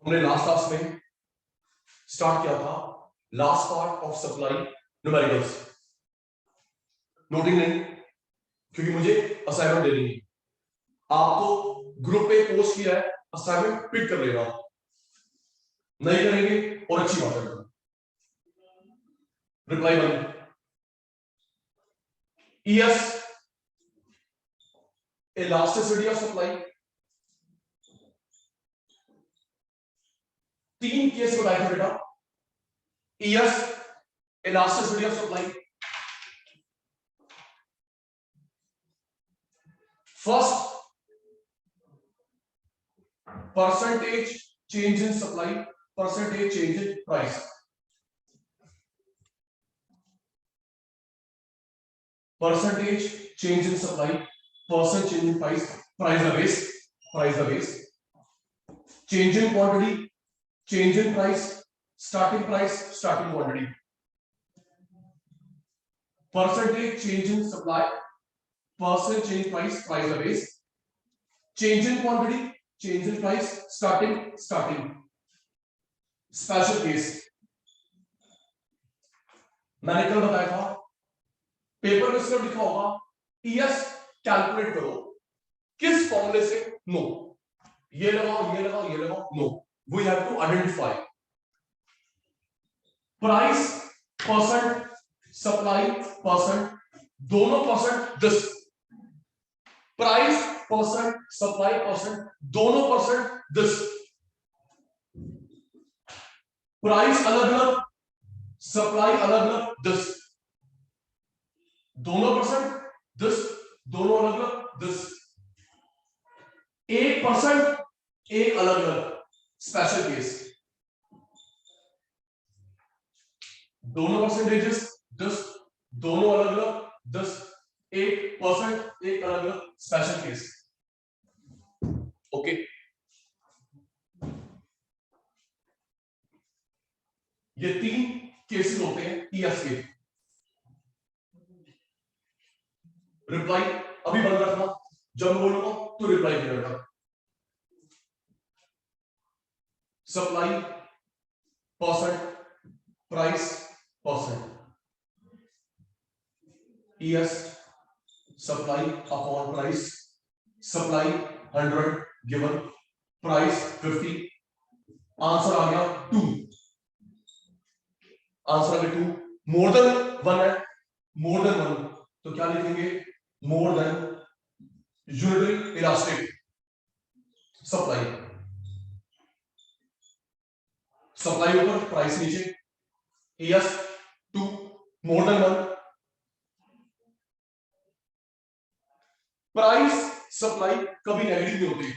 हमने last class में start किया था last part of supply numericals. Noting नहीं, क्योंकि मुझे असाइनमेंट देनी है। आपको ग्रुप पे पोस्ट किया है, असाइनमेंट पिक कर लेना, नहीं करेंगे और अच्छी बात है। Reply one ES elasticity of supply. तीन केस बताए थे बेटा, ES elasticity of supply. First, percentage change in supply, percentage change in price. Percentage change in supply, percent change in price, price the base, price the base. Change in quantity, change in price, starting quantity. Percentage change in supply, percent change price, price the base. Change in quantity, change in price, starting. Special case मैंने कल बताया था, paper में सिर्फ लिखा होगा ES calculate करो, किस फॉर्मूले से? नो, ये लगाओ, no. We have to identify price percent, supply percent, दोनों percent this, price percent, supply percent, दोनों percent this, price अलग अलग, supply अलग अलग this, दोनों percent this, दोनों अलग अलग this, 1% एक अलग अलग। स्पेशल केस, दोनों परसेंटेजेस 10, दोनों अलग अलग 10, 1% एक अलग अलग। Special case, okay. ये तीन केसेस होते हैं ES के। रिप्लाई अभी बंद रखना, जब मैं बोलूंगा तो रिप्लाई करेगा। Supply percent, price percent, ES supply upon price, supply 100 given, price 50, answer आ गया 2, आंसर आ गया 2। मोर देन 1 है, मोर देन 1 तो क्या लिखेंगे? मोर than unitary elastic supply, supply ऊपर प्राइस नीचे, ES 2, more than 1। Price supply कभी नेगेटिव नहीं होती।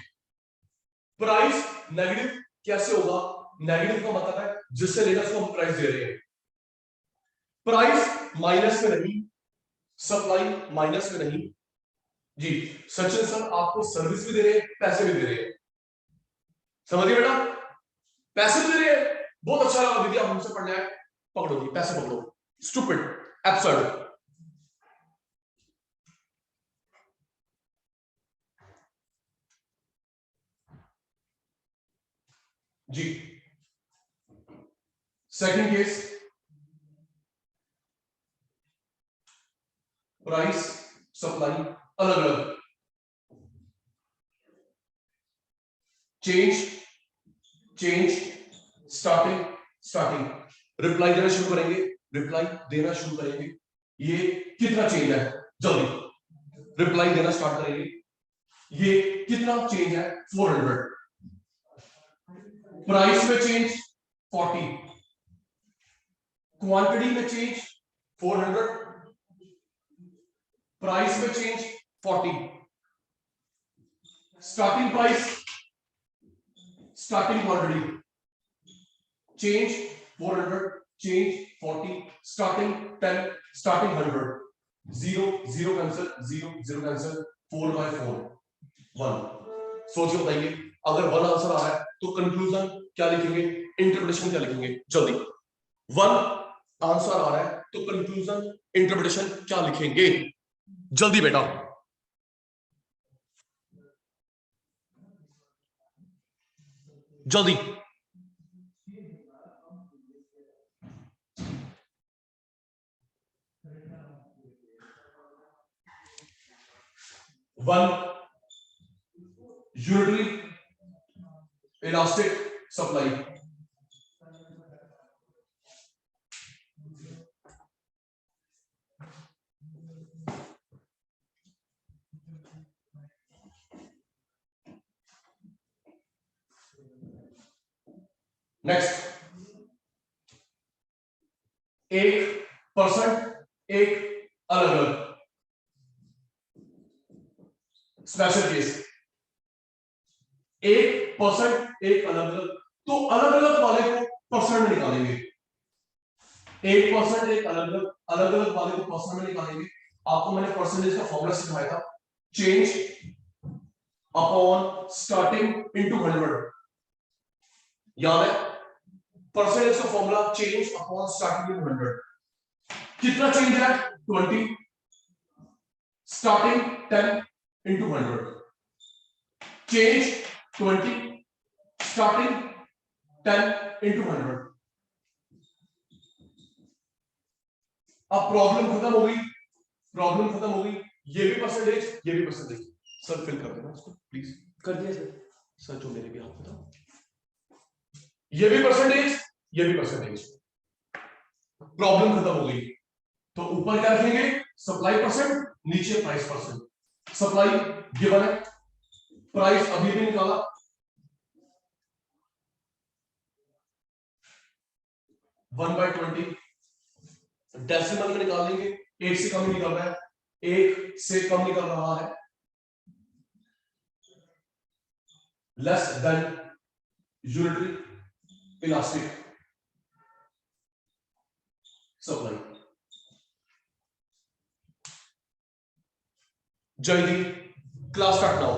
प्राइस नेगेटिव कैसे होगा? नेगेटिव का मतलब है जिससे लेना उसको हम प्राइस दे रहे हैं। प्राइस माइनस में नहीं, सप्लाई माइनस में नहीं। जी सचिन सर आपको सर्विस भी दे रहे हैं, पैसे भी दे रहे हैं, समझिए बेटा, पैसे भी दे रहे हैं। बहुत अच्छा लगा दीदी, आप हमसे पढ़ने आए, पकड़ो जी पैसे पकड़ो। Stupid, absurd. जी सेकंड केस, प्राइस सप्लाई अलग अलग, चेंज स्टार्टिंग। रिप्लाई देना शुरू करेंगे, ये कितना चेंज है? जल्दी रिप्लाई देना स्टार्ट करेंगे। ये कितना चेंज है? 400। प्राइस में चेंज 40, क्वांटिटी में चेंज 400, प्राइस में change 40, starting price, starting quantity, change 400, change 40, starting 10, starting 100, 0 cancel, 0 cancel, 4/4 1। सोचिए बताइए, अगर 1 आंसर आ रहा है तो कंक्लूजन क्या लिखेंगे, इंटरप्रिटेशन क्या लिखेंगे? जल्दी 1 आंसर आ रहा है तो कंक्लूजन इंटरप्रिटेशन क्या लिखेंगे? जल्दी बेटा, जल्दी। One unitary elastic supply. Next 1% एक अलग अलग स्पेशल केस 1% एक अलग अलग, तो अलग अलग वाले को परसेंट में निकालेंगे। 1% एक अलग अलग वाले को परसेंट में निकालेंगे। आपको मैंने परसेंटेज का फॉर्मूला सिखाया था, चेंज अपॉन स्टार्टिंग इनटू 100। याद है परसेंटेज का formula change upon starting into 100। कितना चेंज है 20, starting 10 into 100, change 20, starting 10 into 100। अब प्रॉब्लम खत्म हो गई, प्रॉब्लम खत्म हो गई। ये भी परसेंटेज, ये भी परसेंटेज। सर फिल कर देना इसको प्लीज। कर दिया सर। सर जो मेरे भी आप बताओ, ये भी परसेंटेज, ये भी परसेंटेज। प्रॉब्लम खत्म हो गई। तो ऊपर क्या रखेंगे, सप्लाई परसेंट, नीचे प्राइस परसेंट। सप्लाई गिवन है, प्राइस अभी भी निकाला, वन बाय 20। डेसिमल में निकालेंगे, 1 से कम निकल रहा है, 1 से कम निकल रहा है, less than unitary elastic supply. जल्दी क्लास स्टार्ट नाउ।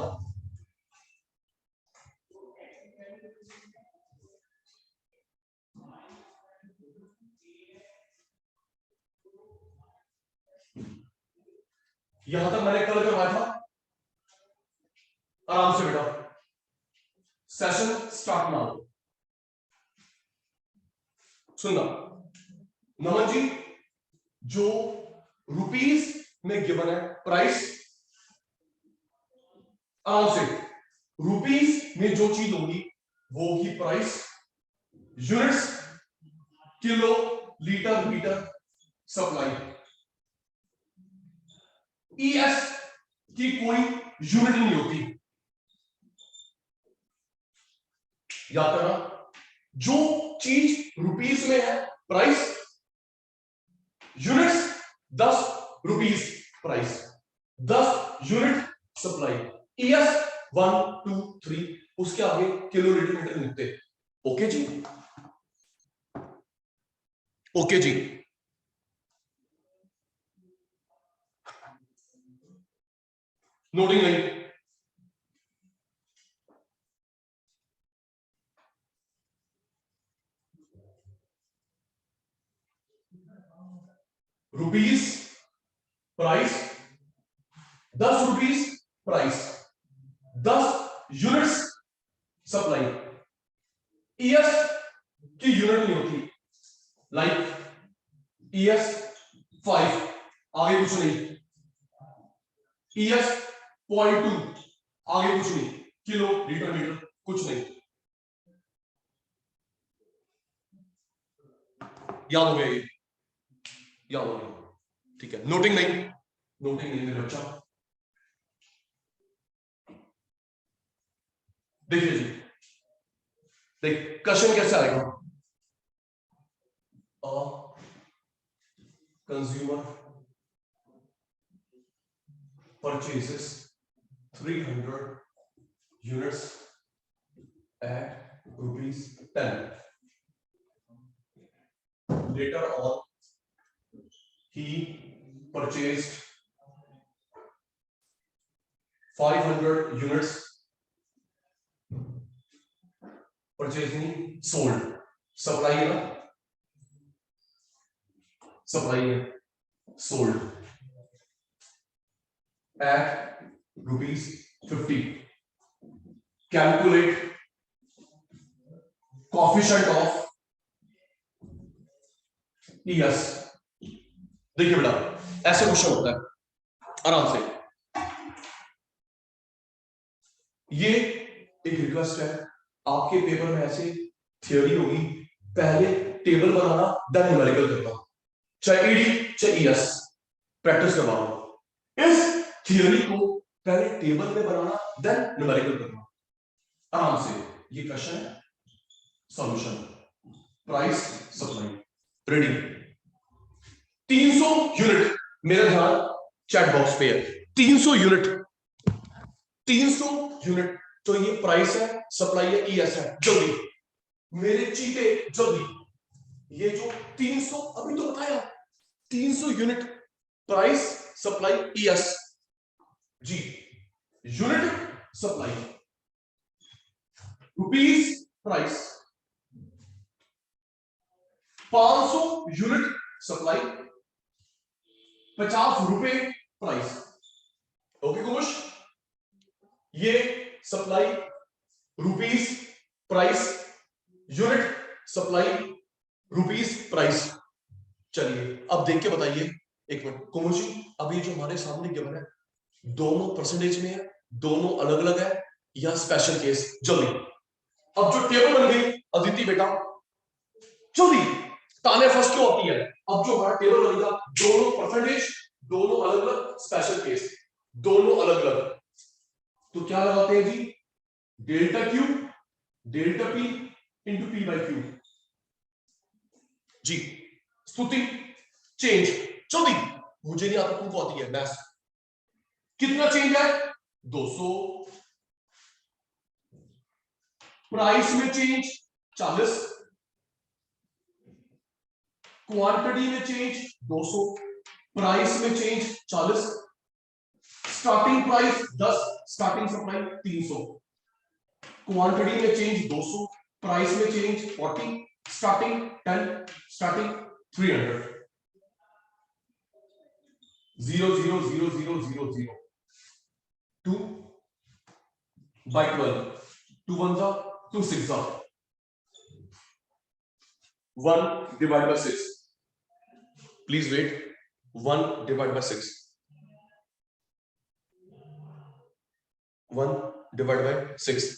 यहां तक मैंने कल करवाया था, आराम से बेटा। Session start now. सुनना नमन जी, जो रुपीस में गिवन है प्राइस, आराम से रुपीस में जो चीज होगी वो ही price, units kilo litre metre supply. ES की कोई यूनिट नहीं होती, याद करना। जो चीज रुपीस में है price, units 10 rupees price, 10 unit supply. ES 1 2 3, उसके आगे किलो लीटर मीटर लिखते। ओके जी, ओके जी। नोटिंग नहीं, rupees price, 10 rupees price, 10 units supply. ES की यूनिट नहीं होती, लाइक ईएस 5, आगे कुछ नहीं। ईएस 0.2, आगे कुछ नहीं। किलो लीटर मीटर कुछ नहीं। याद हो गया ये, याद हो गया, ठीक है। नोटिंग नहीं, नोटिंग नहीं मेरे बच्चा। देखिए जी, देख क्वेश्चन कैसे आएगा। Consumer purchases 300 units at ₹10. Later on, he purchased 500 units. Purchasing sold. Supply है ना? Supply है sold at ₹50. Calculate coefficient of ES. देखिए बेटा, ऐसे क्वेश्चन होता है आराम से। ये एक रिक्वेस्ट है, आपके पेपर में ऐसे थियोरी होगी, पहले टेबल बनाना देन न्यूमेरिकल करना, चाहे ईडी चाहे ईएस, प्रैक्टिस करवाओ। इस थियोरी को पहले टेबल में बनाना देन न्यूमेरिकल करना, आराम से। ये क्वेश्चन है, solution, price supply, ready. 300 unit, मेरा ध्यान चैट बॉक्स पे है। 300 यूनिट, 300 यूनिट, तो ये प्राइस है, सप्लाई है, ईएस है। जल्दी मेरे चीते, जल्दी। ये जो 300 अभी तो बताया, 300 यूनिट, प्राइस सप्लाई ईएस, जी unit supply, rupees price, 500 unit supply, 50 रुपए प्राइस। ओके कुछ, ये supply, rupees price, unit supply, rupees price. चलिए अब देख के बताइए, एक मिनट कुमुर जी, अभी जो हमारे सामने गिवन है, दोनों परसेंटेज में है, दोनों अलग अलग है, या स्पेशल केस? जल्दी, अब जो टेबल बन गई अदिति बेटा, जल्दी, ताने फर्स्ट क्यों होती है? अब जो हमारा टेबल बनेगा, दोनों परसेंटेज, दोनों अलग अलग, स्पेशल केस, दोनों अलग अलग, तो क्या लगाते हैं जी? Delta Q, delta P into P by Q, जी स्तुति चेंज। जल्दी, मुझे नहीं आता, तुमको आती है मैथ्स। कितना चेंज है? 200। प्राइस में चेंज 40, क्वांटिटी में चेंज 200, प्राइस में change 40, starting price 10, starting supply 300, quantity में चेंज 200, प्राइस में चेंज 40, स्टार्टिंग 10, स्टार्टिंग 300, 0 0 0 0 0 0, 2 by 12, 2 1 जा, 2 6 जा, 1 divided by 6, please wait, 1 divided by 6, 1 divided by 6,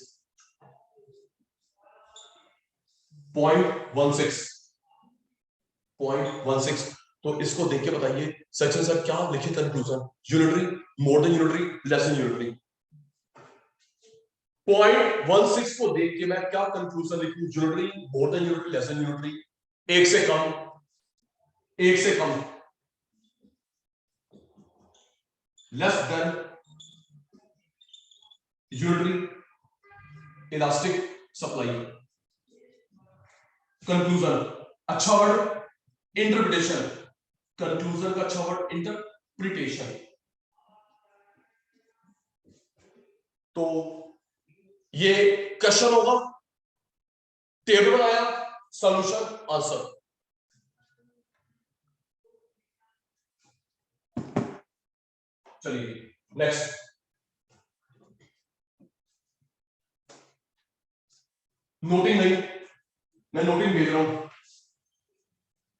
0.16, 0.16। तो इसको देख के बताइए सेक्शन सर क्या लिखे conclusion? Unitary, more than unitary, less than unitary. 0.16 को देख के मैं क्या कंक्लूजन लिखूं? Unitary, more than unitary, less than unitary, एक से कम, एक से कम, less than unitary, elastic supply. Conclusion अच्छा वर्ड, इंटरप्रिटेशन, कंक्लूजन का अच्छा वर्ड इंटरप्रिटेशन। तो ये क्वेश्चन होगा, टेबल बनाया, सॉल्यूशन, आंसर। चलिए नेक्स्ट, नोटिंग नहीं, मैं नोटिंग भेज रहा हूं,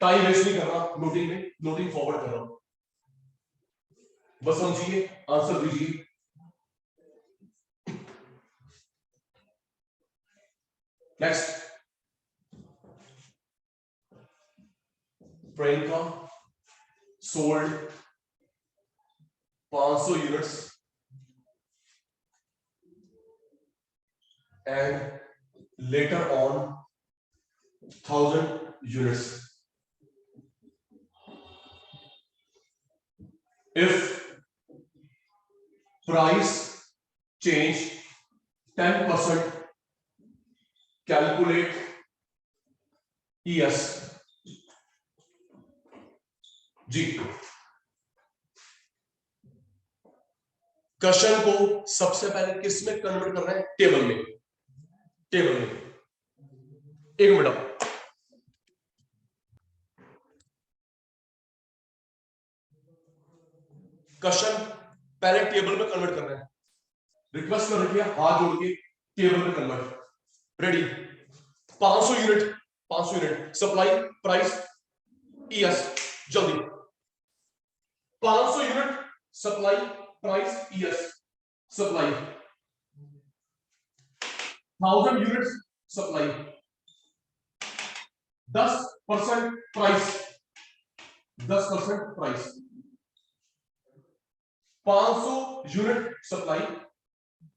टाइम वेस्ट नहीं कर रहा नोटिंग में, नोटिंग फॉरवर्ड कर रहा हूं, बस समझिए, आंसर दीजिए। Next, Priyanka sold 500 units and later on 1000 units. If price change 10%, calculate ES. जी, क्वेश्चन को सबसे पहले किस में कन्वर्ट कर रहे हैं? टेबल में, टेबल में। एक मिनट, क्वेश्चन पहले टेबल में कन्वर्ट कर रहे हैं, रिक्वेस्ट कर रखिए हाथ जोड़ के टेबल में convert. Ready, 500 unit, 500 unit, supply, price, ES, जल्दी 500 unit supply price ES supply, 1000 unit supply, 10% price, 10% price, 500 unit supply,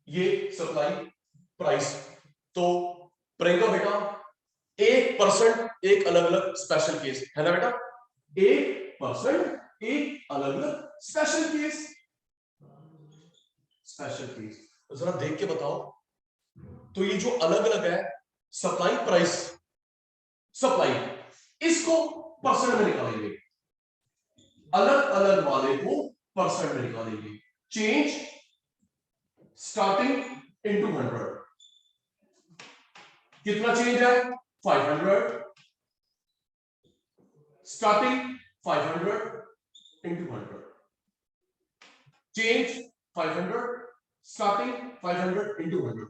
ये सप्लाई प्राइस। तो प्रियंका बेटा 1% एक अलग अलग स्पेशल केस है ना बेटा, 1% एक अलग अलग स्पेशल केस, स्पेशल केस। तो जरा देख के बताओ, तो ये जो अलग अलग है सप्लाई प्राइस सप्लाई, इसको परसेंट में निकालेंगे, अलग अलग वाले को परसेंट में निकालेंगे। चेंज स्टार्टिंग इनटू 100, कितना चेंज है 500, starting 500 into 100, change 500, starting 500 into 100।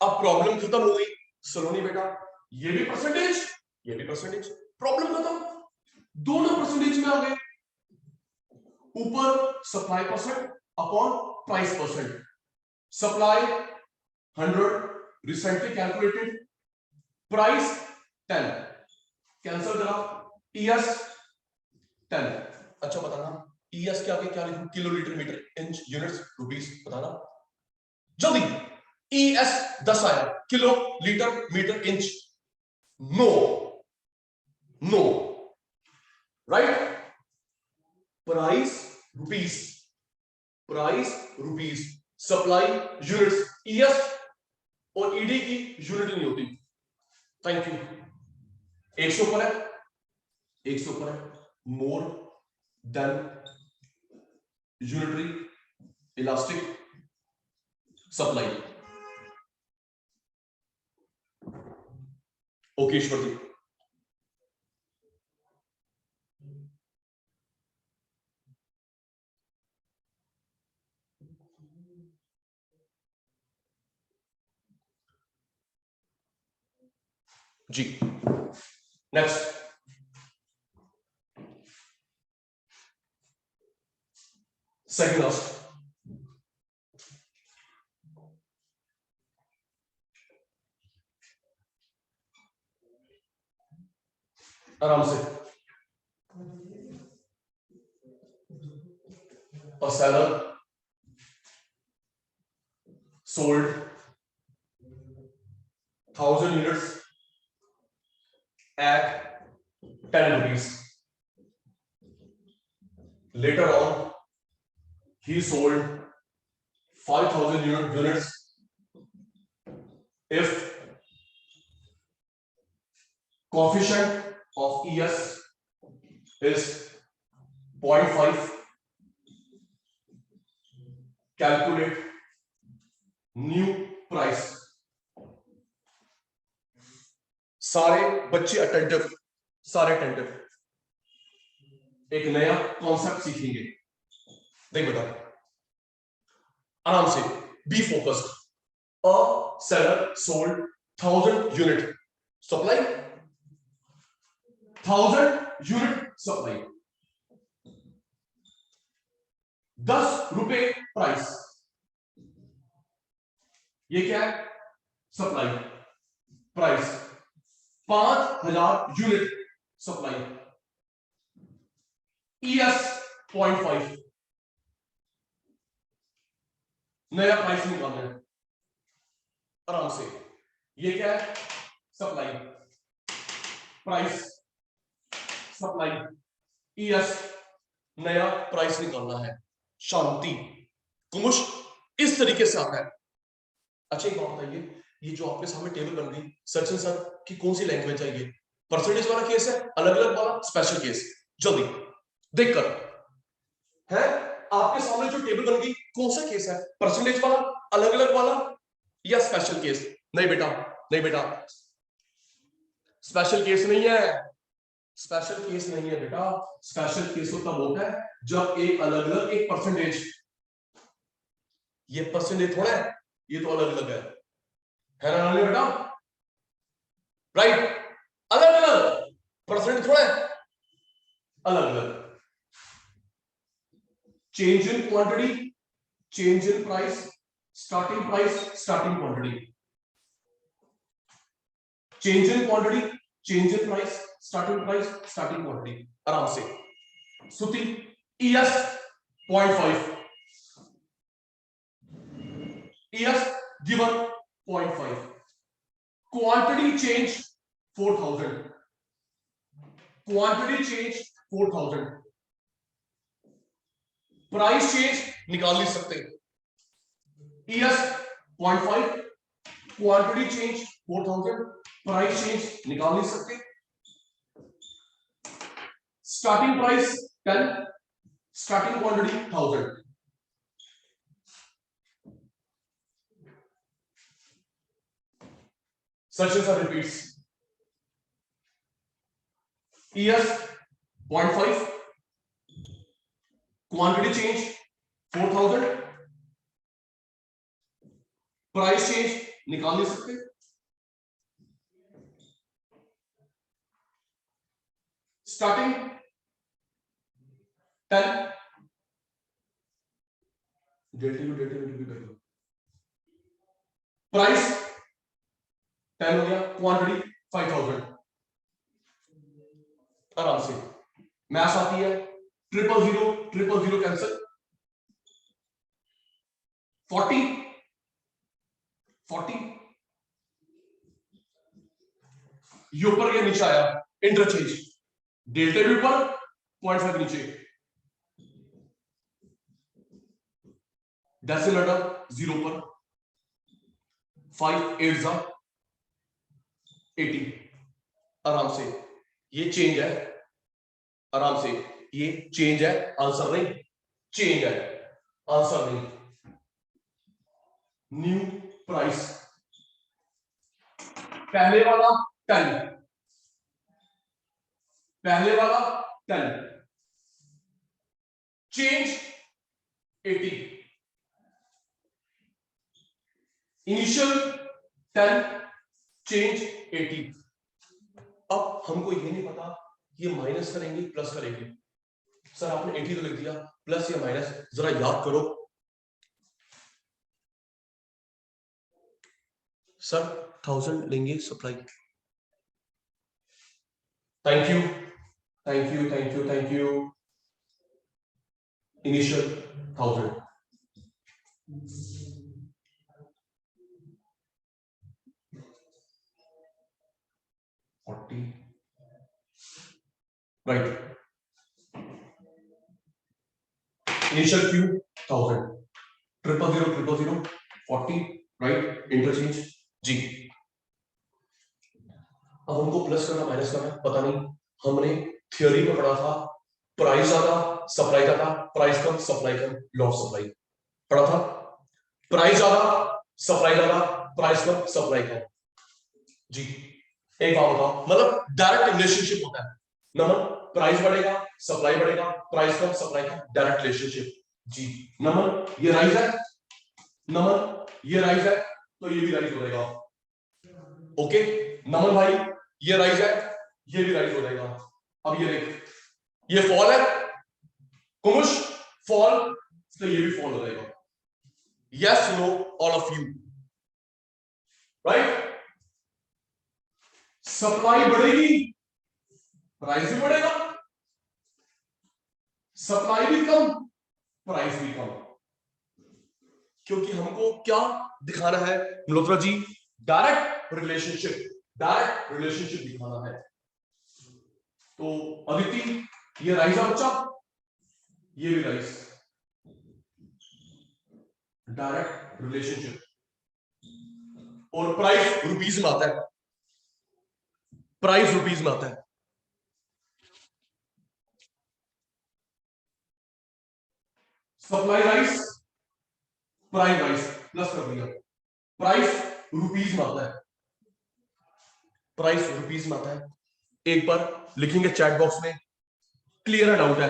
अब प्रॉब्लम खत्म हो गई सलोनी बेटा, ये भी परसेंटेज ये भी परसेंटेज, प्रॉब्लम खत्म, दोनों परसेंटेज में आ गए। ऊपर supply percent upon price percent, supply 100 recently calculated, price 10 cancel करा, ES 10। अच्छा बताना ES के आगे क्या लिखूं, kilo litre metre inch units rupees, बताना जल्दी। ES 10 आया, kilo litre metre inch no, no right, price rupees, price rupees, supply units, ES और ED की यूनिट नहीं होती। Thank you. 100 पर है, 100 पर है, more than unitary elastic supply. Okay Ishwar ji, जी नेक्स्ट, सेकंड लास्ट, आराम से। A seller sold 1000 units at 10 rupees. Later on, he sold 5000 units if coefficient of ES is 0.5. Calculate new price। सारे बच्चे अटेंटिव, सारे अटेंटिव, एक नया कॉन्सेप्ट सीखेंगे। देख बेटा आराम से, be focused. A seller sold 1000 unit supply, 1000 unit supply, 10 रुपए प्राइस, ये क्या है supply price, 5000 unit supply, ES 0.5, नया प्राइस निकालना है आराम से। ये क्या है सप्लाई प्राइस, सप्लाई ES, नया प्राइस निकालना है। शांति कुमुश इस तरीके से आता है। अच्छा एक बात बताइए, ये जो आपके सामने टेबल बन गई, सचिन सर की कौन सी लैंग्वेज है? ये परसेंटेज वाला केस है, अलग अलग वाला स्पेशल केस? जल्दी देखकर है, आपके सामने जो टेबल बन गई कौन सा केस है, परसेंटेज वाला, अलग अलग वाला या स्पेशल केस? नहीं बेटा, नहीं बेटा, स्पेशल केस नहीं है, स्पेशल केस नहीं है बेटा। स्पेशल केस तो तब होता है जब एक अलग अलग एक परसेंटेज, ये परसेंटेज थोड़ा है, ये तो अलग अलग है ना बेटा, राइट? अलग अलग परसेंटेज थोड़ा है, अलग अलग, change in quantity, change in price, starting price, starting quantity, change in quantity, change in price, starting price, starting quantity, आराम से। श्रुति ES 0.5, ES given 0.5, quantity change 4000, quantity change 4000, price change निकाल नहीं सकते, ES 0.5, quantity change 4000, price change निकाल नहीं सकते, starting price 10, starting quantity 1000, such as repeats, ES 0.5, quantity change 4000, price change निकाल नहीं सकते, स्टार्टिंग 10, प्राइस 10 हो गया, क्वांटिटी 5000, आराम से मैथ्स आती है, 000 कैंसिल, 40 ये ऊपर या नीचे आया, इंटरचेंज, डेल्टा भी ऊपर 0.5 नीचे, डेसिमल 0 पर, 5 8 जा 80, आराम से ये चेंज है, आराम से ये चेंज है, आंसर नहीं, चेंज है, आंसर नहीं, न्यू प्राइस, पहले वाला 10, पहले वाला 10, चेंज 80, इनिशियल 10, चेंज 80, अब हमको ये नहीं पता ये माइनस करेंगे प्लस करेंगे, सर आपने 80 तो लिख दिया, प्लस या माइनस जरा याद करो, सर 1000 लेंगे supply, thank you thank you thank you thank you, initial 1000, right, initial Q 1000, 000 40, right, interchange जी, अब हमको प्लस करना माइनस करना पता नहीं, हमने थ्योरी में पढ़ा था प्राइस ज्यादा सप्लाई ज्यादा, प्राइस कम supply come, law of supply पढ़ा था, प्राइस ज्यादा सप्लाई ज्यादा, प्राइस कम सप्लाई कम जी, एक बात बताओ, मतलब डायरेक्ट रिलेशनशिप होता है, नमन प्राइस बढ़ेगा सप्लाई बढ़ेगा, प्राइस कम सप्लाई कम, डायरेक्ट रिलेशनशिप जी, नमन ये राइज है, नमन ये राइज है तो ये भी राइज हो जाएगा, ओके नमन भाई ये राइज है ये भी राइज हो जाएगा, अब ये देख ये फॉल है, कुमुश फॉल तो ये भी फॉल हो जाएगा, yes know all of you, right, supply बढ़ेगी प्राइस भी बढ़ेगा, सप्लाई भी कम प्राइस भी कम, क्योंकि हमको क्या दिखाना है मल्होत्रा जी, डायरेक्ट रिलेशनशिप दिखाना है, तो अदिति ये राइज है बच्चा, ये भी राइज, डायरेक्ट रिलेशनशिप, और प्राइस रुपीज में आता है, प्राइस रुपीज में आता है, supply rise price rice plus कर दिया, प्राइस रुपीज में आता है, प्राइस रुपीज में आता है, एक बार लिखेंगे चैट बॉक्स में, क्लियर है डाउट है,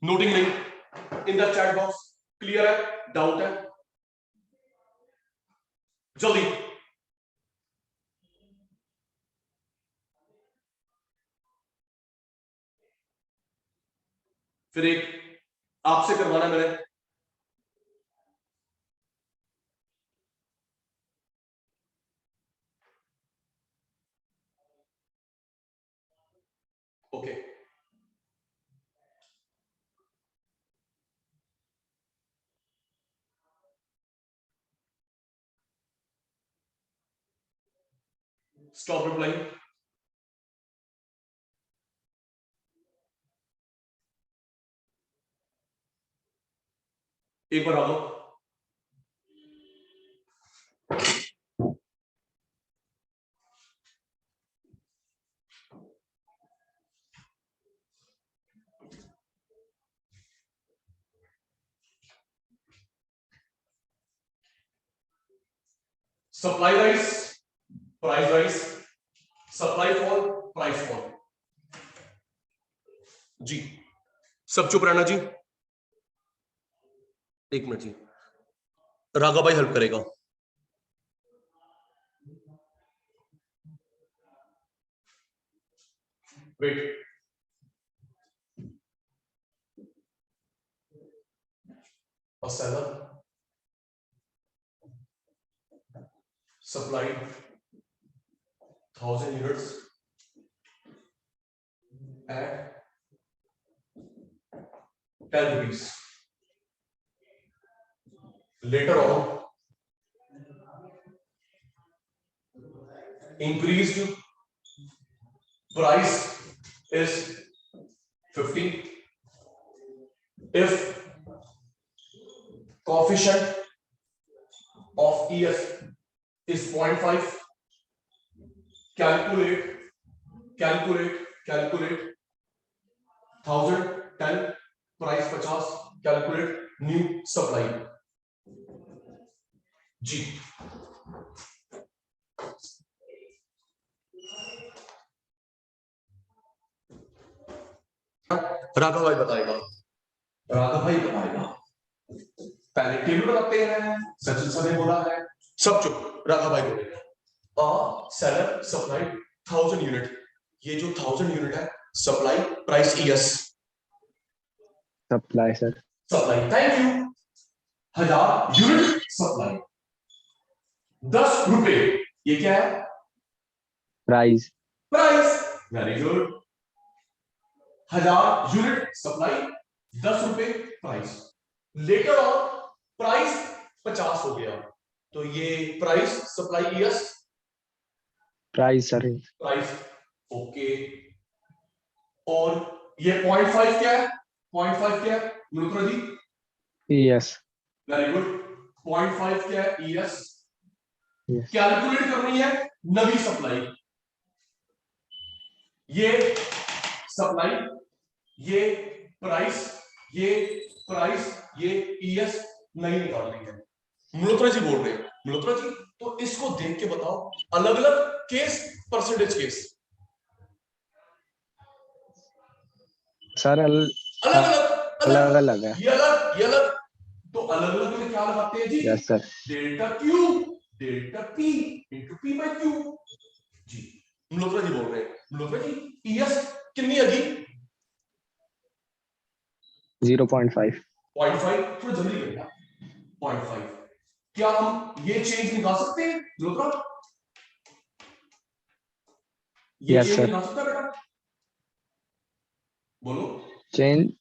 noting link in the chat box, clear है डाउट है, जल्दी फिर एक आपसे करवाना मैंने, ओके स्टॉप रिप्लाइंग। एक बार आ दो। Supply rise, price rise, supply fall, price fall. जी सब चुप रहना जी, एक मिनट जी, राघव भाई हेल्प करेगा। Wait, a seller supplied 1000 units at 10 rupees. Later on, increased price is 50. If coefficient of ES is 0.5, calculate 1010 price 50, calculate new supply। जी राघव भाई बताएगा, पहले टेबल बताते हैं, सचिन सर ने बोला है, सब चुप, राघव भाई बोलेगा। सेलर सप्लाइड 1000 यूनिट, ये जो 1000 यूनिट है supply price ES, supply sir, supply, thank you. 1000 unit supply, 10 रुपए, ये क्या है? Price, price, very good. 1000 unit supply, 10 रुपए प्राइस। लेटर ऑन प्राइस 50 हो गया, तो ये price supply ES, price sir, price, okay. और ये 0.5 क्या है? 0.5 क्या है Malhotra ji? ES, very good. 0.5 क्या है? ES। yes. कैलकुलेट करनी है नवी सप्लाई, ये सप्लाई, ये प्राइस, ये प्राइस, ये ES नहीं निकालनी है। मल्होत्रा जी बोल रहे हैं, मल्होत्रा जी तो इसको देख के बताओ, अलग अलग केस, परसेंटेज केस, सर अलग अलग है, ये अलग, तो अलग अलग में क्या लगाते हैं जी? Yes sir, delta Q delta P into P by Q। जी मल्होत्रा जी बोल रहे हैं, मल्होत्रा जी ES कितनी है जी? 0.5, 0.5, थोड़ा जल्दी करना, 0.5। क्या हम ये चेंज निकाल सकते हैं मल्होत्रा? ये यस चेंज सर, निकाल सकता है बेटा? बोलो। चेंज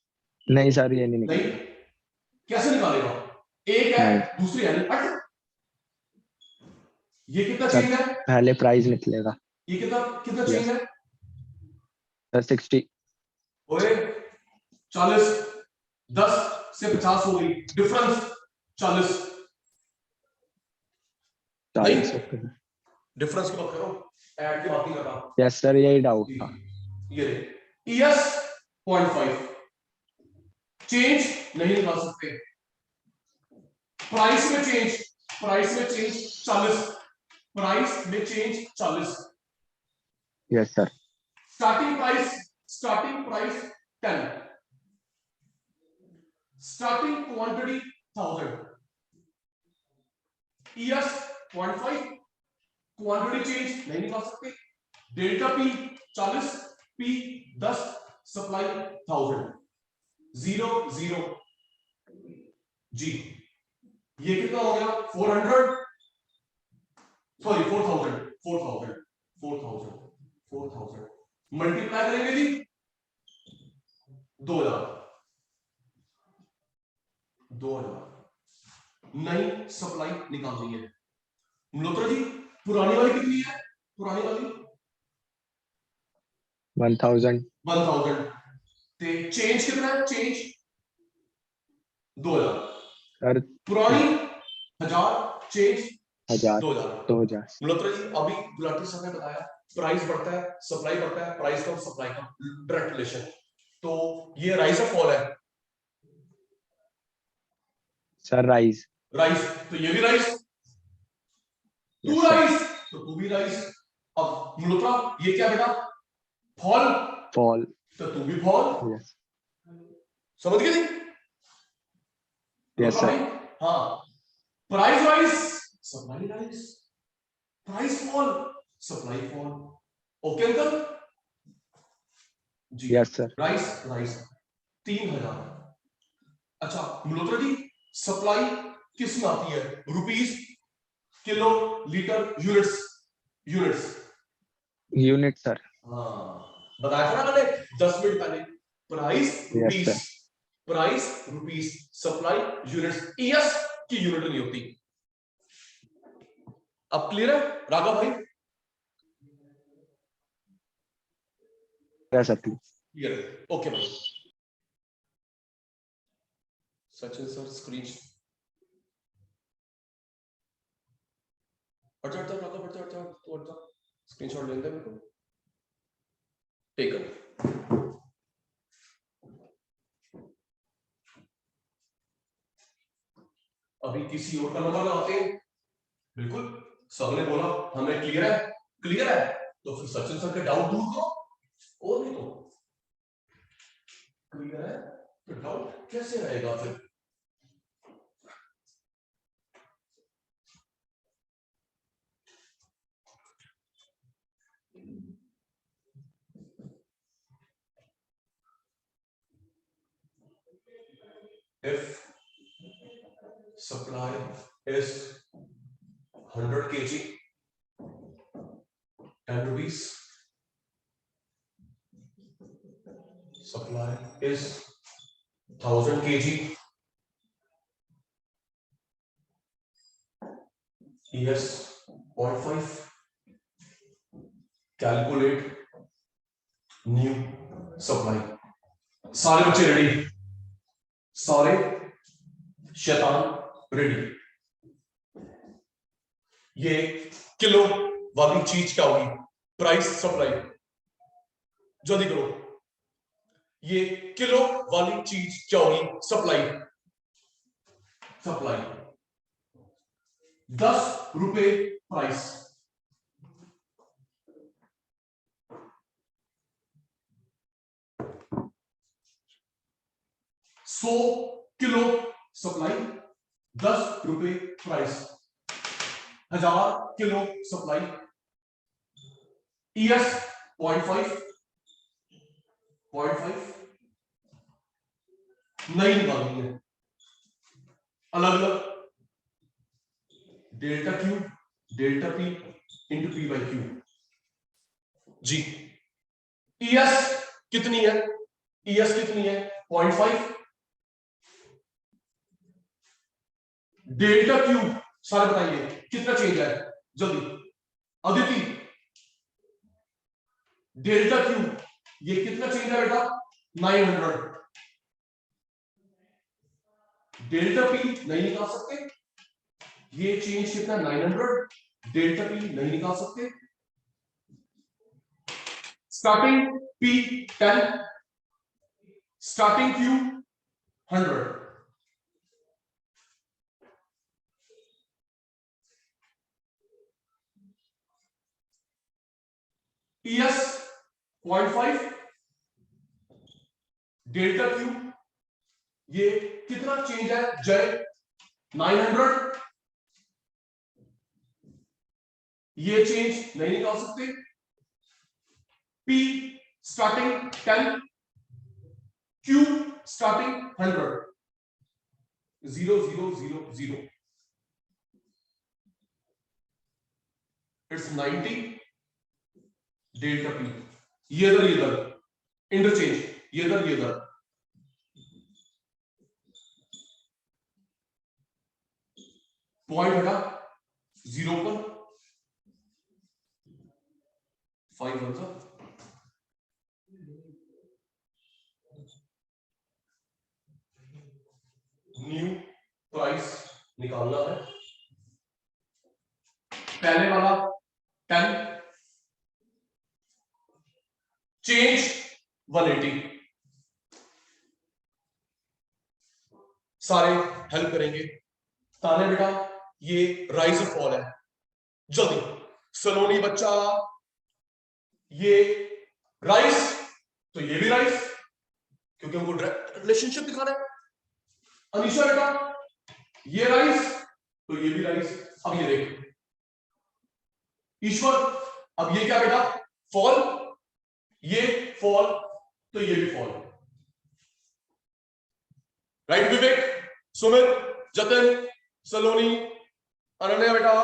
नहीं सर, ये नहीं निकलेगा। नहीं, कैसे निकालेगा? एक है नहीं दूसरी है, ये कितना सर, चेंज है? पहले प्राइस निकलेगा ये कितना कितना चेंज है? सर 60, ओए 40, 10 से 50 हो गई डिफरेंस, 40 नहीं, डिफरेंस की बात करो, ऐड की बात नहीं कर रहा। यस सर, यही डाउट था। ये ES 0.5, चेंज नहीं निकाल सकते। प्राइस में चेंज 40, प्राइस में change 40। Yes sir, starting price 10, starting quantity 1000, ES 0.5, quantity change नहीं निकाल सकते। Delta P 40, P 10, supply 1000। 0 0 जी, ये कितना हो गया 400 सॉरी 4000 मल्टीप्लाई करेंगे जी 2000 नई सप्लाई निकालनी है मल्होत्रा जी। पुरानी वाली कितनी है? पुरानी वाली 1000 1000 ते चेंज कितना है? चेंज 2000 सर पुरानी 1000 चेंज 1000 2000 2000 मल्होत्रा जी अभी गुलाटी सर ने बताया प्राइस बढ़ता है सप्लाई बढ़ता है, प्राइस कम सप्लाई कम, डायरेक्ट रिलेशन। तो ये राइज ऑफ फॉल है सर राइज राइज, तो ये भी राइज, टू यस सर राइज तो टू भी राइज। अब मल्होत्रा ये क्या बेटा फॉल, फॉल तो टू भी फॉल, यस समझ गए नहीं यस मल्होत्रा सर भाई? हाँ, price rise supply rise, price fall supply fall, okay uncle जी। Yes sir rise rise 3000। अच्छा मल्होत्रा जी सप्लाई किस में आती है? Rupees, kilo, litre, units, units. Unit sir हाँ बताया था ना मैंने 10 मिनट पहले, price yes rupees, sir price rupees, supply units, ES की यूनिट नहीं होती। अब क्लियर है राघव भाई? यस सर प्लीज क्लियर है, ओके भाई। सचिन सर स्क्रीन बढ़ता स्क्रीनशॉट लेते हैं मेरे को टेकन। अभी किसी और का नंबर लगाते हैं, बिल्कुल सबने बोला हमें क्लियर है, क्लियर है तो फिर सचिन सर के डाउट दूर करो, और नहीं तो क्लियर है तो डाउट कैसे रहेगा फिर? If supply is 100 kg, 10 rupees. Supply is 1000 kg, ES 0.5. Calculate new supply. सारे बच्चे रेडी, सारे शैतान रेडी। ये किलो वाली चीज क्या होगी? प्राइस सप्लाई, जल्दी करो, ये किलो वाली चीज क्या होगी? सप्लाई, सप्लाई 10 रुपए प्राइस, सौ किलो सप्लाई 10 रुपए प्राइस, 1000 किलो सप्लाई ES 0.5 नहीं निकालनी है, अलग अलग delta Q delta P into P by Q जी। ES कितनी है? ES कितनी है? 0.5, डेल्टा क्यू सारे बताइए कितना चेंज है जल्दी, अदिति डेल्टा क्यू ये कितना चेंज है बेटा? 900। डेल्टा पी नहीं निकाल सकते, ये चेंज कितना? 900, डेल्टा पी नहीं निकाल सकते, starting P 10, starting Q 100, ES 0.5, delta Q ये कितना चेंज है जय? 900, ये चेंज नहीं निकाल सकते, P starting 10, Q starting 100, 0 0 0 0, it's 90 delta p, ये इधर इंटरचेंज, ये इधर पॉइंट हटा 0 पर 5 आंसर, न्यू प्राइस निकालना है, पहले वाला 10, चेंज 180, सारे हेल्प करेंगे। ताने बेटा ये राइज और फॉल है, जल्दी सलोनी बच्चा, ये राइस तो ये भी राइस, क्योंकि हमको रिलेशनशिप दिखाना है। अनीशा बेटा ये राइस तो ये भी राइस, अब ये देख ईश्वर, अब ये क्या बेटा फॉल, ये फॉल तो ये भी फॉल, राइट विवेक, सुमित, जतिन, सलोनी, अनन्या बेटा,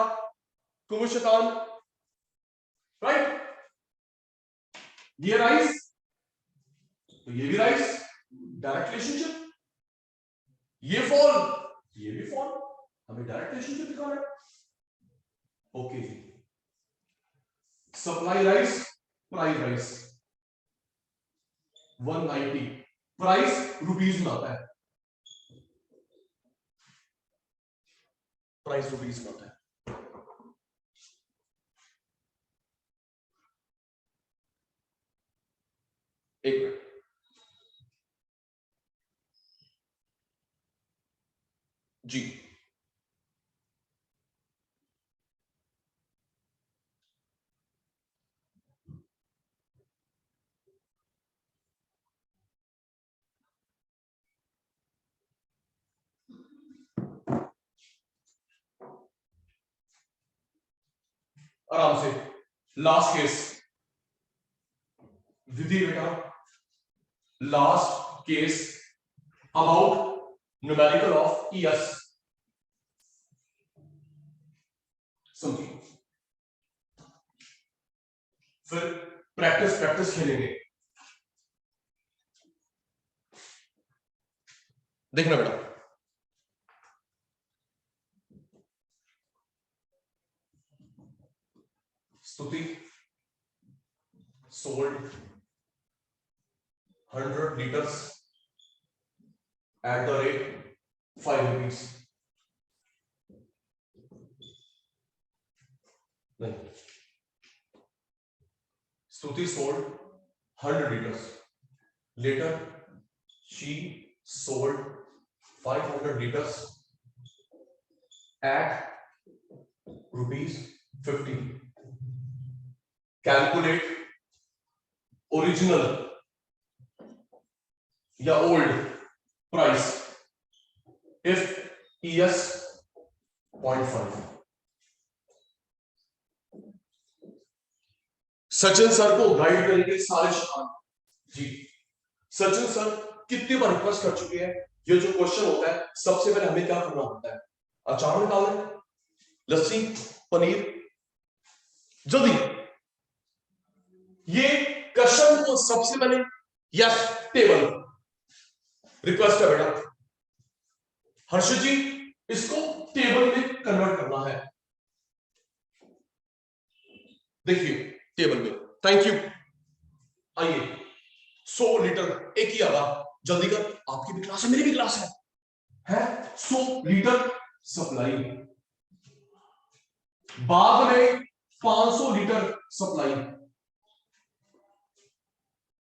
कुमुद शैतान, राइट, ये राइस तो ये भी राइस, डायरेक्ट रिलेशनशिप, ये फॉल ये भी फॉल, हमें डायरेक्ट रिलेशनशिप दिखाना है। ओके जी, supply rise, price rise 190, price rupees में आता है, प्राइस रुपीज में आता है। एक मिनट, जी आराम से, लास्ट केस विधि बेटा, last case about numerical of ES, समझिए, फिर प्रैक्टिस प्रैक्टिस खेलेंगे, देखना बेटा, स्तुति sold 100 liters at the rate 5 rupees, नहीं, स्तुति sold 100 liters, later she sold 500 liters at ₹50. Calculate original या old price if ES 0.5। Sachin sir को गाइड करेंगे सारे शैतान जी। सचिन सर कितनी बार रिक्वेस्ट कर चुके हैं, ये जो क्वेश्चन होता है सबसे पहले हमें क्या करना होता है, अचार निकालना, लस्सी, पनीर, जल्दी ये क्वेश्चन को सबसे पहले यस टेबल, रिक्वेस्ट है बेटा हर्षित जी, इसको टेबल में कन्वर्ट करना है, देखिए टेबल में, थैंक यू। आइए 100 लीटर एक ही आगा, जल्दी कर, आपकी भी क्लास है मेरी भी क्लास है 100 लीटर सप्लाई, बाद में 500 लीटर सप्लाई,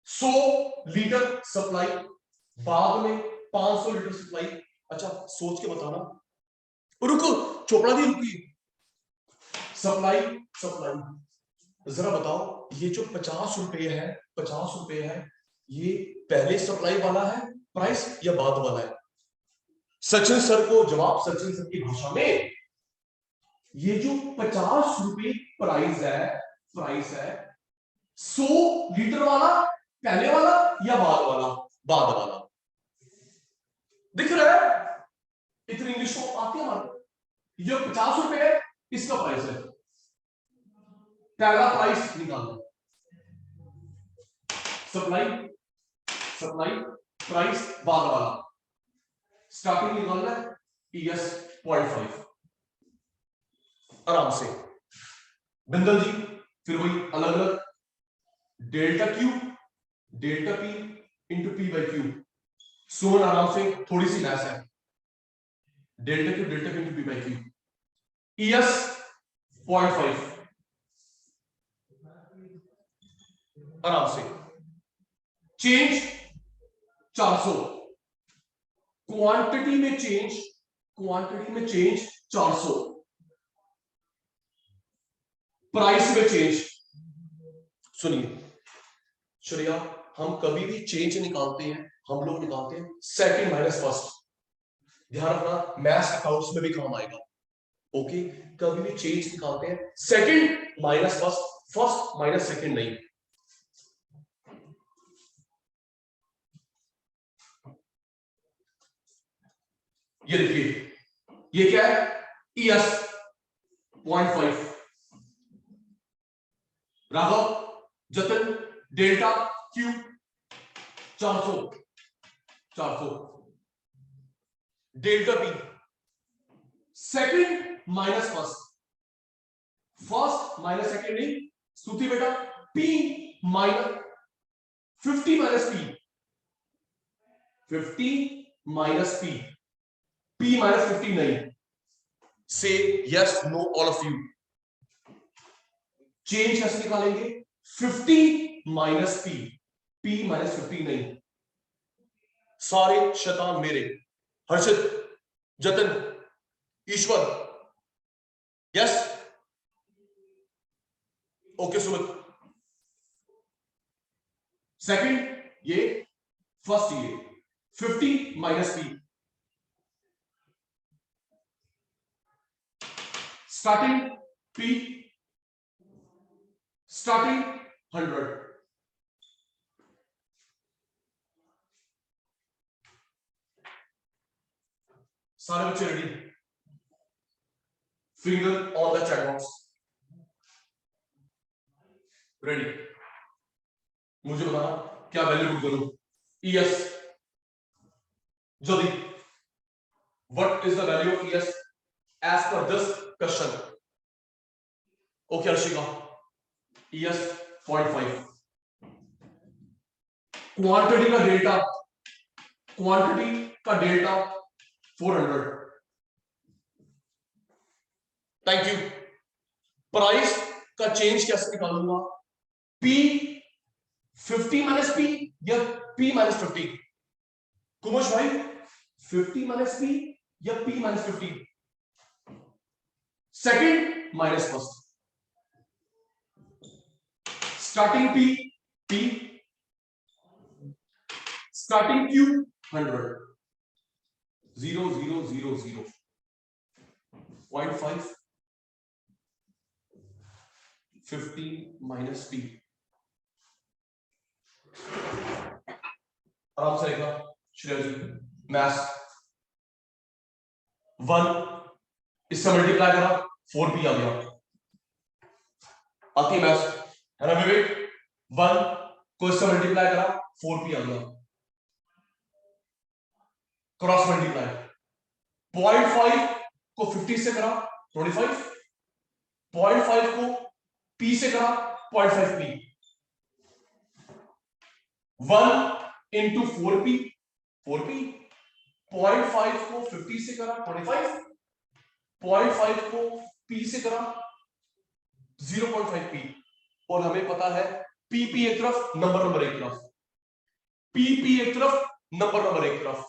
100 लीटर सप्लाई, बाद में 500 लीटर सप्लाई। अच्छा सोच के बताना, रुको चोपड़ा भी रुकी, सप्लाई सप्लाई, जरा बताओ ये जो 50 रुपए है, 50 रुपए है, ये पहले सप्लाई वाला है प्राइस या बाद वाला है? सचिन सर को जवाब, सचिन सर की भाषा में, ये जो 50 रुपए प्राइस है 100 लीटर वाला पहले वाला या बाद वाला? बाद वाला। दिख रहा है? इतनी इंग्लिश तो आती है हमारे। ये 50 रुपए है, इसका प्राइस है। पहला प्राइस निकालना, सप्लाई सप्लाई प्राइस बाद वाला, स्टार्टिंग निकालना है ES 0.5 आराम से। बिंदल जी फिर वही अलग अलग, delta Q delta P into P/Q। सुमन आराम से, थोड़ी सी लैस है, delta Q into P/Q। ES 0.5 आराम से। चेंज 400, क्वांटिटी में चेंज 400, प्राइस में चेंज। सुनिए श्रेया, हम कभी भी चेंज निकालते हैं, हम लोग निकालते हैं सेकंड माइनस फर्स्ट। ध्यान रखना, मैथ्स अकाउंट्स में भी काम आएगा। ओके, कभी भी चेंज निकालते हैं second minus first, first minus second नहीं। ये देखिए, ये क्या है? ES 0.5। राघव, जतन, delta Q 400, delta P second minus first, first minus second नहीं स्तुति बेटा, P minus 50 minus P, 50 minus P, P minus 50 नहीं। से yes know all of you. Change कैसे निकालेंगे? 50 माइनस P, P माइनस 50 नहीं। सारे शैतान मेरे, Harshit, Jatan, Ishwar, yes okay Sumit. Second ये, फर्स्ट ये 50 minus P, starting P, starting 100, सारे बच्चे ready? Finger on the chat box, ready? मुझे बताना क्या वैल्यू पुट करूं? ES जल्दी, what is the value of ES as per this question? Okay Arshika, ES 0.5, quantity का डेल्टा 400। थैंक यू। प्राइस का चेंज कैसे निकालूंगा? P 50 माइनस P या P माइनस 50? कुमोश भाई, 50 माइनस P या P minus 50? Second minus first, starting P, starting Q 100, 0 0 0 0 0.5, 50 minus P। आराम से लिखना श्रेया जी, मैथ्स 1 इससे मल्टीप्लाई करा 4P आ गया। आती है मैथ्स है ना विवेक? 1 को इससे मल्टीप्लाई करा 4P आ गया, क्रॉस मल्टीप्लाई। 0.5 को 50 से करा 25, 0.5 को P से करा 0.5P, 1 इंटू 4P, 0.5 को 50 से करा 25, 0.5 को P से करा 0.5P। और हमें पता है PP एक तरफ, नंबर एक तरफ, PP एक तरफ, नंबर एक तरफ,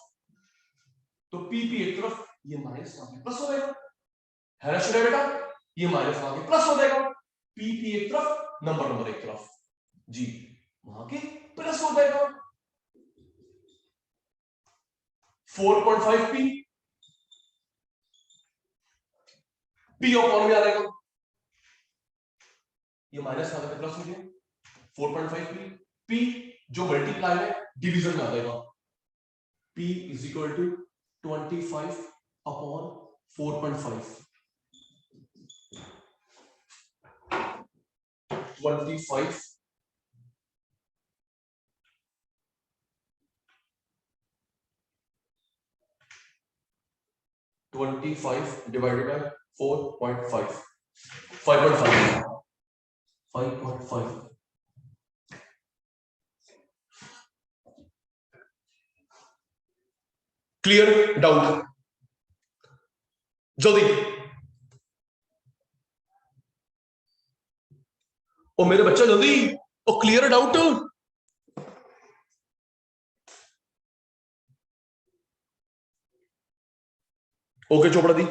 तो PP एक तरफ, ये माइनस प्लस हो जाएगा, है ना श्रेया बेटा? ये माइनस प्लस हो जाएगा। PP एक तरफ, नंबर एक तरफ, जी वहां के प्लस हो जाएगा। 4.5P P अपॉन में आ जाएगा, ये माइनस आ जाएगा, प्लस हो गया। 4.5P P जो मल्टीप्लाई है डिवीजन में आ जाएगा, P is equal to 25 upon 4.5. 25 divided by 4.5. 5.5. 5.5. Clear? Doubt? जल्दी। ओ मेरे बच्चा जल्दी। ओ क्लियर डाउट? ओके चोपड़ा दी।